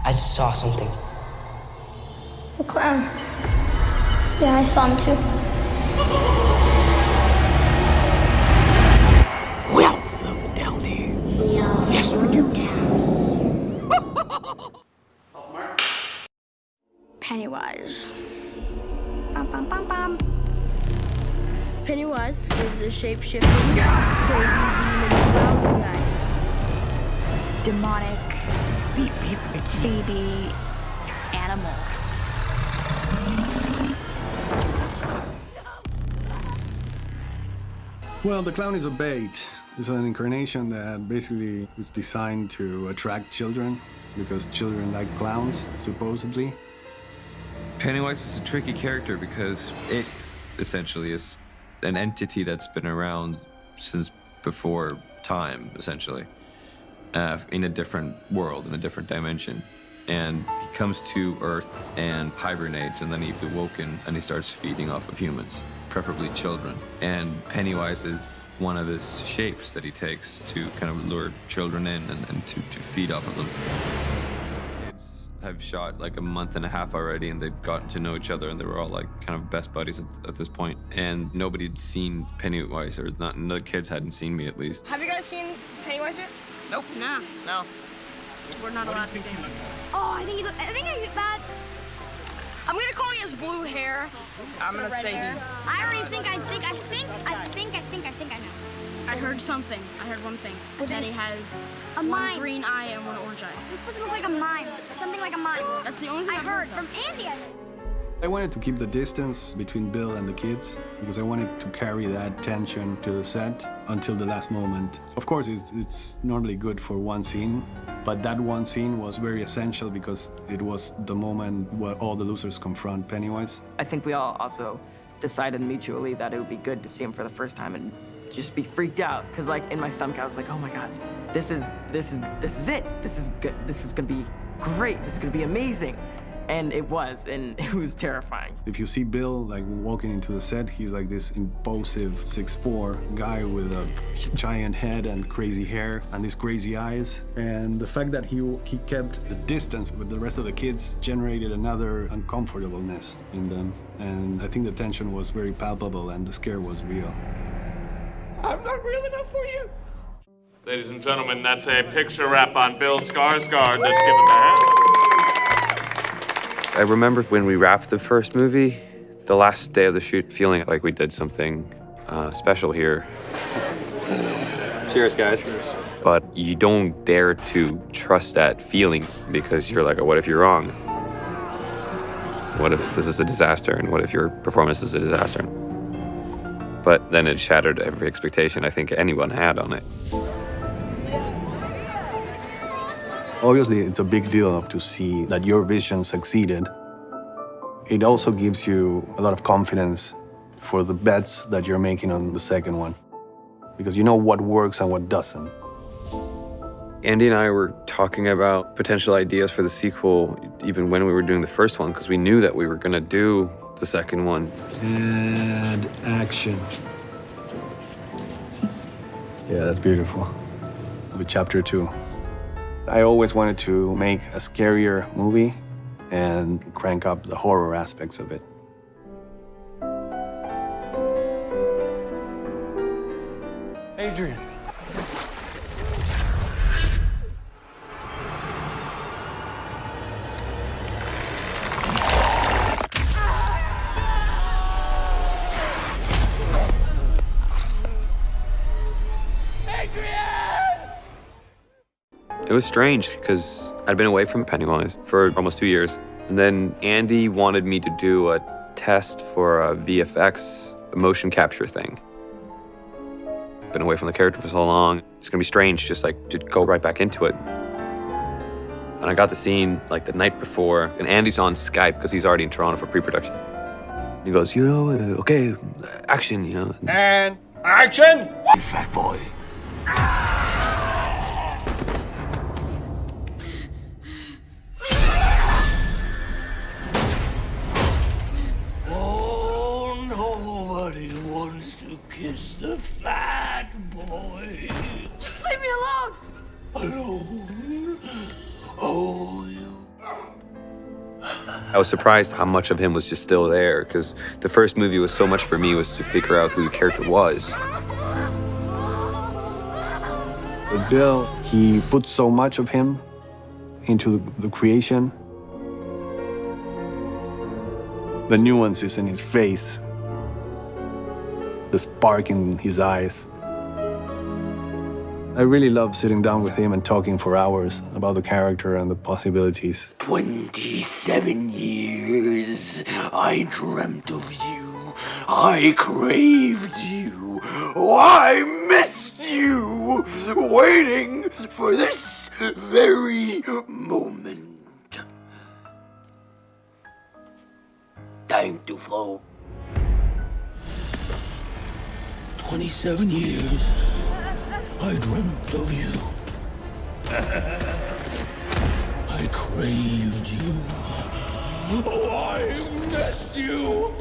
I saw something. The clown. Yeah, I saw him too. We all float down here. We all Yes, we do. Pennywise. Bum, bum, bum, bum. Pennywise is a shape-shifting, crazy demon clown guy. Demonic baby animal. Well, the clown is a bait. It's an incarnation that basically is designed to attract children because children like clowns, supposedly. Pennywise is a tricky character because it essentially is an entity that's been around since before time, essentially, in a different world, in a different dimension. And he comes to Earth and hibernates, and then he's awoken and he starts feeding off of humans, preferably children. And Pennywise is one of his shapes that he takes to kind of lure children in and to feed off of them. Kids have shot like a month and a half already, and they've gotten to know each other, and they were all like kind of best buddies at this point. And nobody had seen Pennywise, or not, the kids hadn't seen me at least. Have you guys seen Pennywise yet? Nope. No. No. We're not allowed to see him. Oh, I think he's bad. I'm gonna call he has blue hair. I'm gonna say he's... I already think I know. I heard something. I heard one thing. That he has A one mime. green eye and one orange eye. He's supposed to look like a mime. Something like a mime. That's the only thing I I've heard though. from Andy. I wanted to keep the distance between Bill and the kids because I wanted to carry that tension to the set until the last moment. Of course, it's normally good for one scene, but that one scene was very essential because it was the moment where all the losers confront Pennywise. I think we all also decided mutually that it would be good to see him for the first time and just be freaked out. Cause like in my stomach, I was like, oh my God, this is it. This is good. This is gonna be great. This is gonna be amazing. And it was, and it was terrifying. If you see Bill like walking into the set, he's like this impulsive 6'4" guy with a giant head and crazy hair and these crazy eyes. And the fact that he kept the distance with the rest of the kids generated another uncomfortableness in them. And I think the tension was very palpable and the scare was real. I'm not real enough for you. Ladies and gentlemen, that's a picture wrap on Bill Skarsgård that's given the hand. I remember when we wrapped the first movie, the last day of the shoot, feeling like we did something special here. Cheers, guys. Cheers. But you don't dare to trust that feeling because you're like, oh, what if you're wrong? What if this is a disaster? And what if your performance is a disaster? But then it shattered every expectation I think anyone had on it. Obviously, it's a big deal to see that your vision succeeded. It also gives you a lot of confidence for the bets that you're making on the second one, because you know what works and what doesn't. Andy and I were talking about potential ideas for the sequel even when we were doing the first one, because we knew that we were going to do the second one. And action. Yeah, that's beautiful. With chapter 2. I always wanted to make a scarier movie and crank up the horror aspects of it. Adrian. It was strange because I'd been away from Pennywise for almost 2 years. And then Andy wanted me to do a test for a VFX motion capture thing. Been away from the character for so long. It's gonna be strange just like to go right back into it. And I got the scene like the night before, and Andy's on Skype because he's already in Toronto for pre-production. He goes, you know, okay, action, you know. And action! You fat boy. Oh, nobody wants to kiss the fat boy. Just leave me alone. Alone? Oh, you I was surprised how much of him was just still there, because the first movie was so much for me was to figure out who the character was. With Bill, he put so much of him into the creation. The nuances in his face, the spark in his eyes. I really love sitting down with him and talking for hours about the character and the possibilities. 27 years I dreamt of you. I craved you. Oh, I missed you. Waiting for this very moment. Time to flow. 27 years. I dreamt of you. I craved you. Oh, I missed you.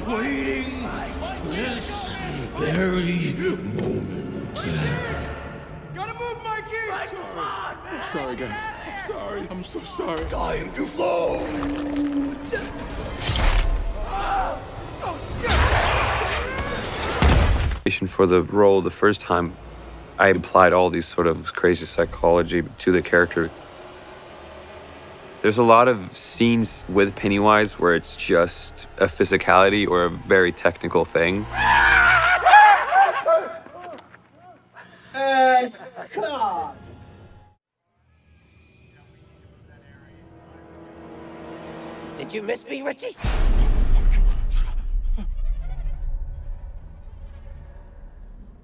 Waiting for this very moment. Gotta move, Mikey! Come on, man! I'm sorry, guys. I'm sorry. I'm so sorry. Time to float. For the role the first time, I applied all these sort of crazy psychology to the character. There's a lot of scenes with Pennywise where it's just a physicality or a very technical thing. Did you miss me, Richie?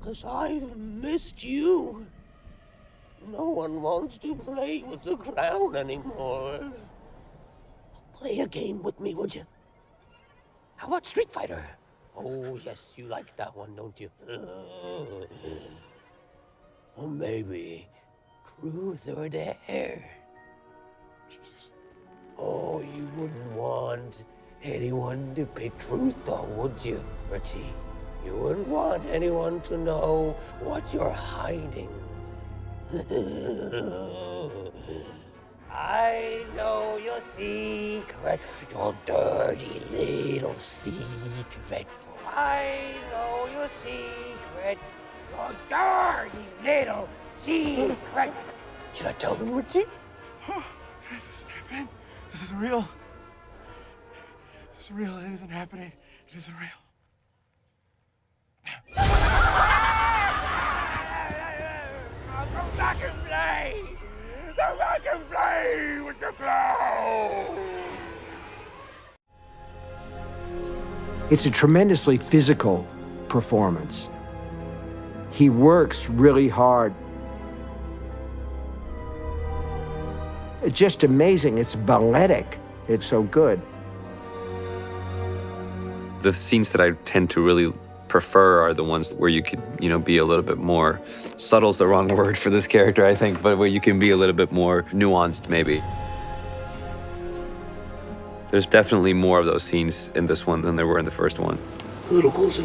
'Cause I've missed you. No one wants to play with the clown anymore. Play a game with me, would you? How about Street Fighter? Oh, yes, you like that one, don't you? Or maybe Truth or Dare. Oh, you wouldn't want anyone to pick Truth, though, would you, Richie? You wouldn't want anyone to know what you're hiding. I know your secret, your dirty little secret. I know your secret, your dirty little secret. Should I tell them, Richie? This isn't happening. This isn't real. This isn't real. It isn't happening. It isn't real. Come back and play! Come back and play with the clown! It's a tremendously physical performance. He works really hard. It's just amazing. It's balletic. It's so good. The scenes that I tend to really prefer are the ones where you could, be a little bit more, subtle's the wrong word for this character, I think, but where you can be a little bit more nuanced, maybe. There's definitely more of those scenes in this one than there were in the first one. A little closer.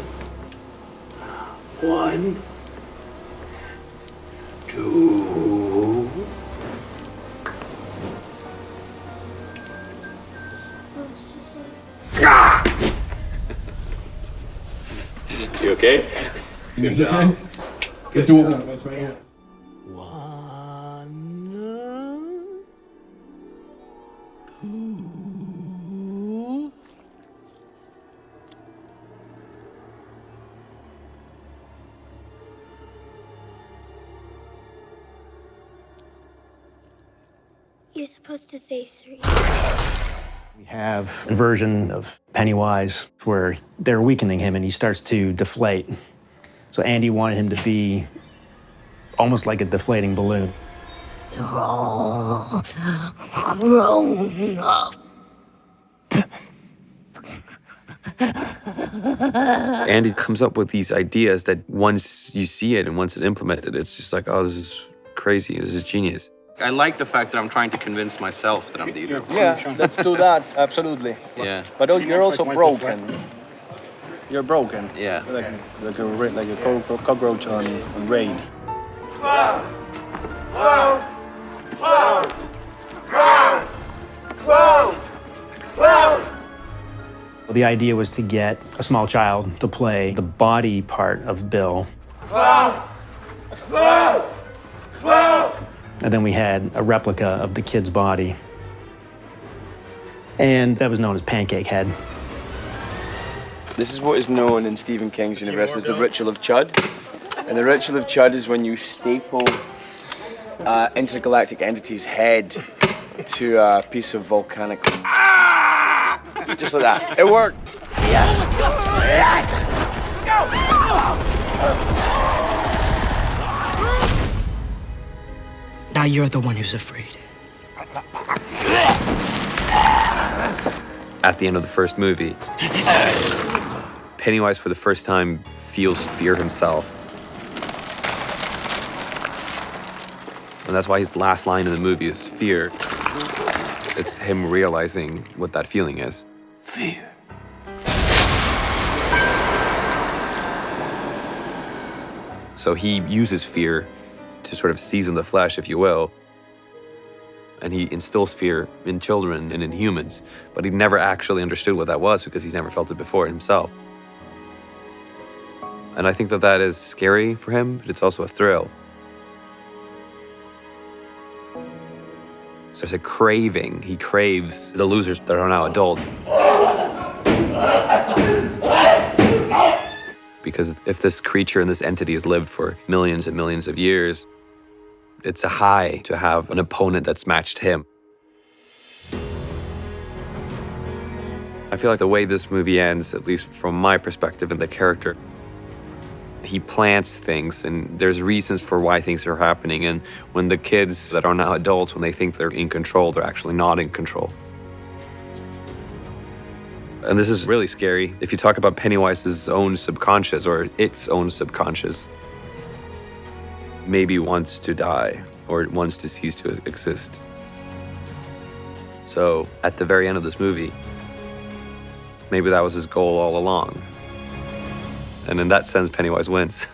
1, 2. You okay? Good job. Let's do it. Let's right here. 1, 2. You're supposed to say 3. We have a version of Pennywise where they're weakening him and he starts to deflate. So Andy wanted him to be almost like a deflating balloon. You're all grown up. Andy comes up with these ideas that once you see it and once it's implemented, it's just like, oh, this is crazy, this is genius. I like the fact that I'm trying to convince myself that I'm the evil. Yeah, let's do that, absolutely. Yeah. But you're also broken. You're broken. Yeah. Like a cockroach on raid. Clown! Clown! Clown! Clown! The idea was to get a small child to play the body part of Bill. Clown! Clown! Clown! And then we had a replica of the kid's body. And that was known as Pancake Head. This is what is known in Stephen King's universe as the ritual of Chud. And the ritual of Chud is when you staple intergalactic entity's head to a piece of volcanic... Just like that. It worked. Now you're the one who's afraid. At the end of the first movie, Pennywise for the first time feels fear himself. And that's why his last line in the movie is fear. It's him realizing what that feeling is. Fear. So he uses fear to sort of season the flesh, if you will. And he instills fear in children and in humans, but he never actually understood what that was because he's never felt it before himself. And I think that that is scary for him, but it's also a thrill. So there's a craving. He craves the losers that are now adults. Because if this creature and this entity has lived for millions and millions of years, it's a high to have an opponent that's matched him. I feel like the way this movie ends, at least from my perspective and the character, he plants things and there's reasons for why things are happening. And when the kids that are now adults, when they think they're in control, they're actually not in control. And this is really scary. If you talk about Pennywise's own subconscious or its own subconscious, maybe wants to die or wants to cease to exist. So at the very end of this movie, maybe that was his goal all along. And in that sense, Pennywise wins.